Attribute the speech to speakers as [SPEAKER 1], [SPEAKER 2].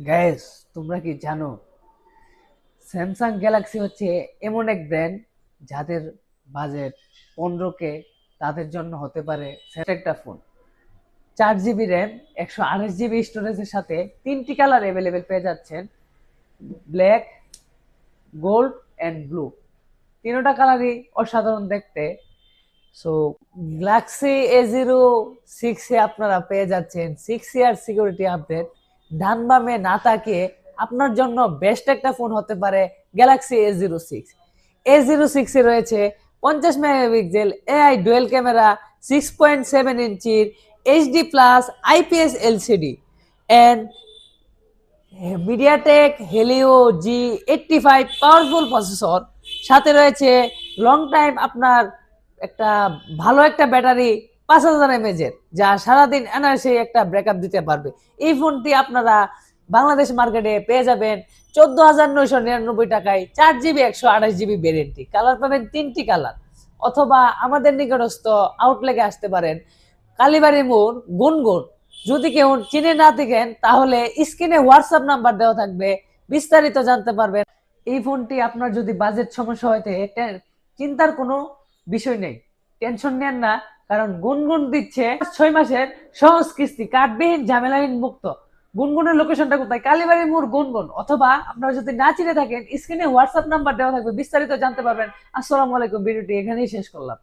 [SPEAKER 1] Guys, তোমরা কি জানো স্যামসাং গ্যালাক্সি হচ্ছে এমন এক ব্র্যান্ড যাদের বাজেট 15K, তাদের জন্য হতে পারে সেরা একটা ফোন। 4 জিবি র্যাম, 128 জিবি স্টোরেজের সাথে 3টি কালার অ্যাভেলেবেল পেয়ে যাচ্ছেন: ব্ল্যাক, গোল্ড অ্যান্ড ব্লু। তিনোটা কালারই অসাধারণ দেখতে। সো গ্যালাক্সি A06 এ আপনারা পেয়ে যাচ্ছেন 6 ইয়ার সিকিউরিটি আপডেট। ডান বামে না তাকিয়ে আপনার জন্য বেস্ট একটা ফোন হতে পারে গ্যালাক্সি A06। A06 এ রয়েছে 50 মেগাপিক্সেল এআই ডুয়েল ক্যামেরা, 6.7 ইঞ্চির HD plus IPS LCD and MediaTek Helio G85 powerful processor. সাথে রয়েছে লং টাইম আপনার একটা ভালো একটা ব্যাটারি, 5000 mAh, যা সারাদিন এনার্জি একটা ব্রেকআপ দিতে পারবে। এই ফোনটি আপনারা বাংলাদেশ মার্কেটে পেয়ে যাবেন 14,999 টাকায়। 4 জিবি 128 জিবি ভেরিয়েন্টটি কালার পাবেন 3টি কালার। অথবা আমাদের নিকটস্থ আউটলেটে আসতে পারেন, কালীবাড়ি মোড়, গুনগুন। যদি কেউ চিনে না থাকেন তাহলে স্ক্রিনে হোয়াটসঅ্যাপ নাম্বার দেওয়া থাকবে, বিস্তারিত জানতে পারবেন। এই ফোনটি আপনার যদি বাজেট সমস্যা হয় চিন্তার কোনো বিষয় নেই, টেনশন নেন না, কারণ গুনগুন দিচ্ছে 6 মাসের সহজ কিস্তি, কার্ডবিহীন, ঝামেলাহীন মুক্ত। গুনগুনের লোকেশনটা কোথায়? কালীবাড়ি মোড়, গুনগুন। অথবা আপনারা যদি না চিনে থাকেন, স্ক্রিনে হোয়াটসঅ্যাপ নাম্বার দেওয়া থাকবে, বিস্তারিত জানতে পারবেন। আসসালামু আলাইকুম, ভিডিওটি এখানেই শেষ করলাম।